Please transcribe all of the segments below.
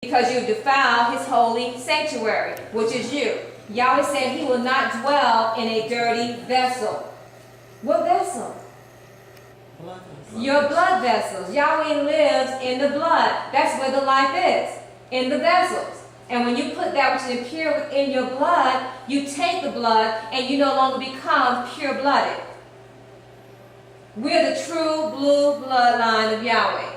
because you defile his holy sanctuary, which is you. Yahweh said he will not dwell in a dirty vessel. What vessel? Blood. Your blood vessels. Yahweh lives in the blood. That's where the life is, in the vessels. And when you put that which is impure within your blood, you take the blood and you no longer become pure-blooded. We're the true blue bloodline of Yahweh.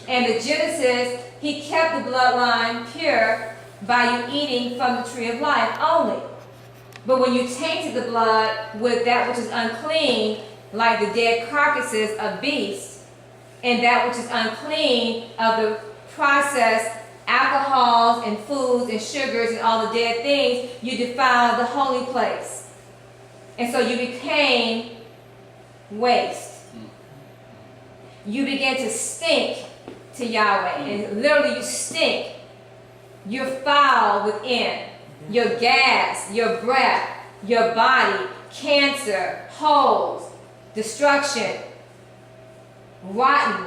And the Genesis, he kept the bloodline pure by you eating from the tree of life only. But when you tainted the blood with that which is unclean, like the dead carcasses of beasts, and that which is unclean of the processed alcohols and foods and sugars and all the dead things, you defiled the holy place. And so you became waste. You began to stink to Yahweh, and literally you stink. You're foul within. Your gas, your breath, your body, cancer, holes, destruction, rotten,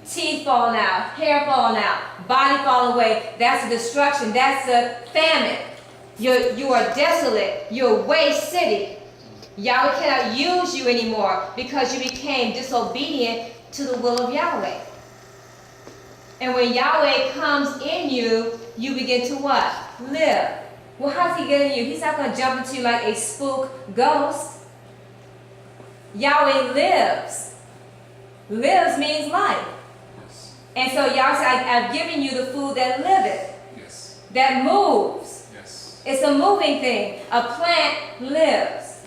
teeth falling out, hair falling out, body falling away. That's a destruction. That's a famine. You are desolate. You're a waste city. Yahweh cannot use you anymore because you became disobedient to the will of Yahweh. And when Yahweh comes in you, you begin to what? Live. Well, how's he getting you? He's not going to jump into you like a spook ghost. Yahweh lives. Lives means life. Yes. And so Yahweh said, I've given you the food that liveth, Yes. that moves. Yes. It's a moving thing. A plant lives.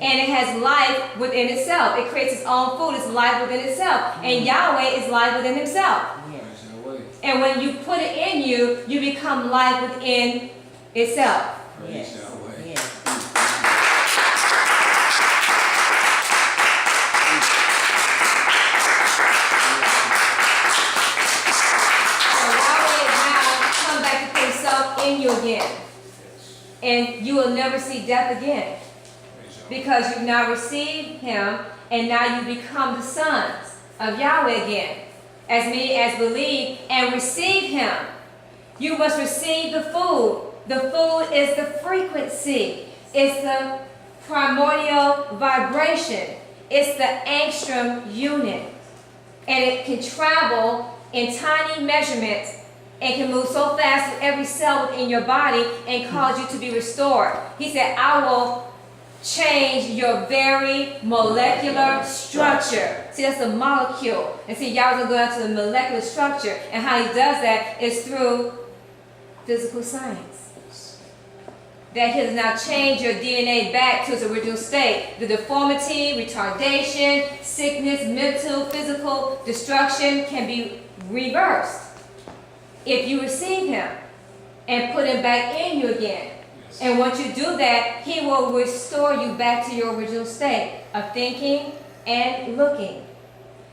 And it has life within itself. It creates its own food. It's life within itself. And Yahweh is life within himself. Praise Yahweh. And when you put it in you, you become life within itself. Praise Yes. Yahweh. Yes. So Yahweh now come back to put himself in you again. Yes. And you will never see death again. Praise Yahweh. Because you've now received him, and now you become the sons of Yahweh again. As many as believe and receive him. You must receive the food. The food is the frequency. It's the primordial vibration. It's the angstrom unit. And it can travel in tiny measurements and can move so fast with every cell within your body and cause you to be restored. He said, I will change your very molecular structure. See, that's a molecule. And see, y'all gonna go down to the molecular structure. And how he does that is through physical science. That he has now changed your DNA back to its original state. The deformity, retardation, sickness, mental, physical destruction can be reversed if you receive him and put him back in you again. Yes. And once you do that, he will restore you back to your original state of thinking and looking.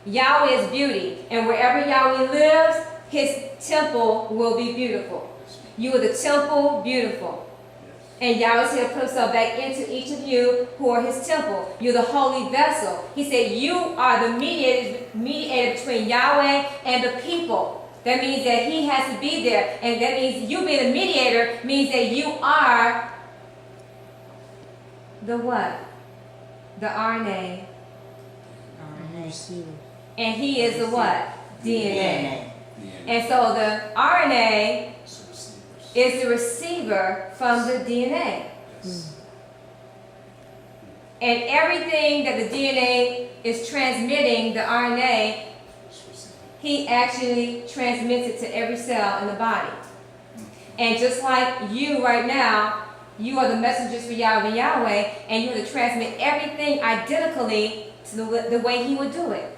Yahweh is beauty, and wherever Yahweh lives, his temple will be beautiful. You are the temple beautiful. And Yahweh said, put himself back into each of you who are his temple. You're the holy vessel. He said, you are the mediator between Yahweh and the people. That means that he has to be there. And that means you being a mediator means that you are the what? The RNA. RNA. And he is the what? DNA. DNA. And so the RNA So receivers. is the receiver from the DNA. Yes. And everything that the DNA is transmitting, the RNA, So receivers. he actually transmits it to every cell in the body. And just like you right now, you are the messengers for Yahweh, and you are to transmit everything identically to the way he would do it.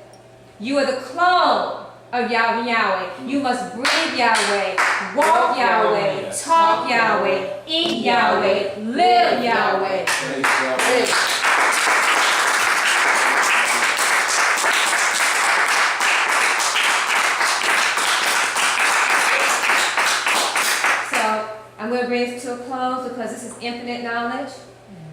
You are the clone of Yahweh. You must breathe Yahweh, walk Yahweh, talk Yahweh, eat Yahweh, live Yahweh. Praise Yahweh. So I'm going to bring this to a close because this is infinite knowledge.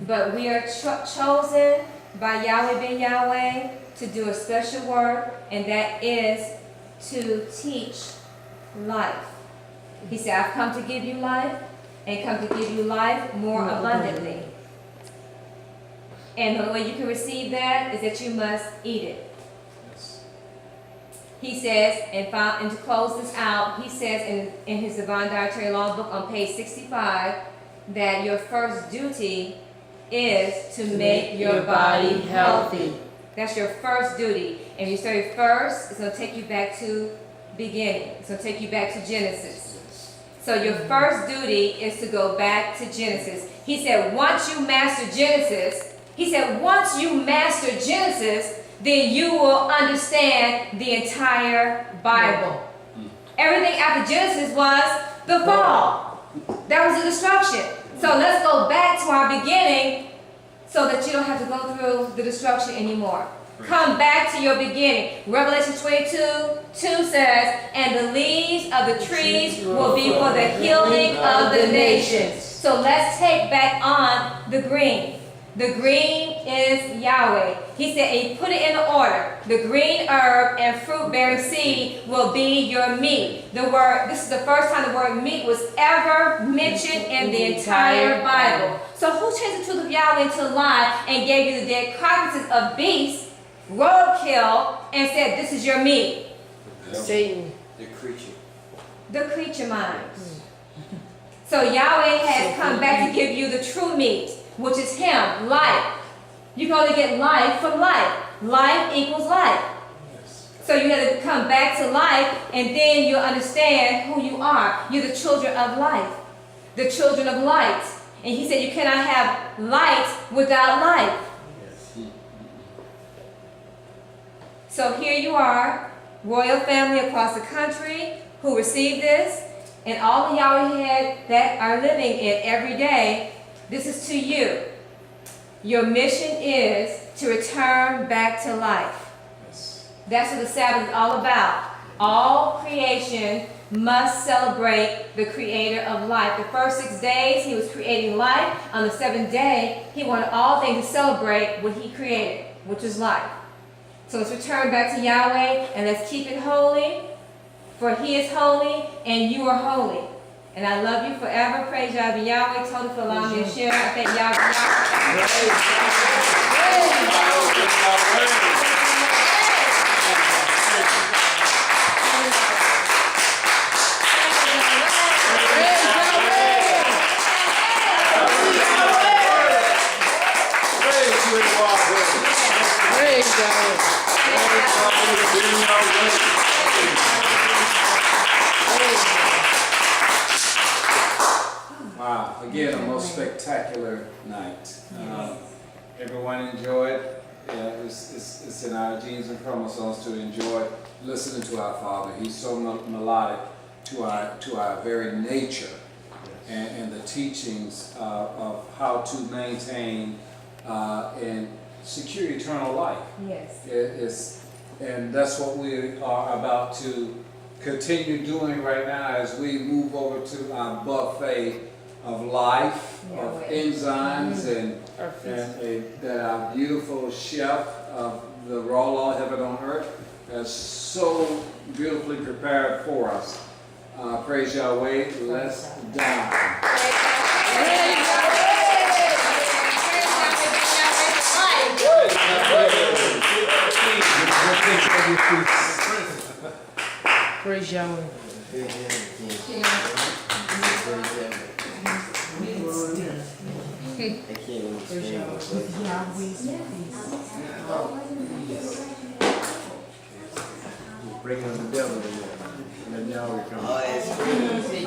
But we are chosen by Yahweh ben Yahweh to do a special work, and that is to teach life. He said, I've come to give you life and come to give you life more abundantly. And the way you can receive that is that you must eat it. Yes. He says, and to close this out, he says in his Divine Dietary Law book on page 65 that your first duty is to make your body healthy. That's your first duty. And you study first, it's going to take you back to beginning. It's going to take you back to Genesis. Yes. So your first duty is to go back to Genesis. He said, once you master Genesis, then you will understand the entire Bible. Everything after Genesis was the fall. That was the destruction. So let's go back to our beginning so that you don't have to go through the destruction anymore. Come back to your beginning. Revelation 22:2 says, and the leaves of the trees will be for the healing of the nations. So let's take back on the green. The green is Yahweh. He said, and he put it in order. The green herb and fruit-bearing seed will be your meat. This is the first time the word meat was ever mentioned in the entire Bible. So who changed the truth of Yahweh into a lie and gave you the dead carcasses of beasts, roadkill, and said, this is your meat? Satan. The creature. The creature minds. So Yahweh has come back to give you the true meat, which is Him, life. You can only get life from life. Life equals life. Yes. So you have to come back to life, and then you'll understand who you are. You're the children of life, the children of light. And He said you cannot have light without life. Yes. So here you are, royal family across the country who received this, and all the Yahweh that are living it every day. This is to you. Your mission is to return back to life. Yes. That's what the Sabbath is all about. All creation must celebrate the Creator of life. The first 6 days, He was creating life. On the 7th day, He wanted all things to celebrate what He created, which is life. So let's return back to Yahweh and let's keep it holy, for He is holy and you are holy. And I love you forever. Praise Yahweh, Tony, for allowing me to share. I thank Wow, again, a most spectacular night. Everyone enjoyed. It's in our genes and chromosomes to enjoy listening to our Father. He's so melodic to our very nature, and the teachings of how to maintain and secure eternal life. Yes. And that's what we are about to continue doing right now as we move over to our buffet of life, of enzymes, and that our beautiful chef of the raw law heaven on earth has so beautifully prepared for us. Praise Yahweh. Let's dine. Praise Yahweh. Bringing the devil in there. And then Yahweh comes. Oh, it's free.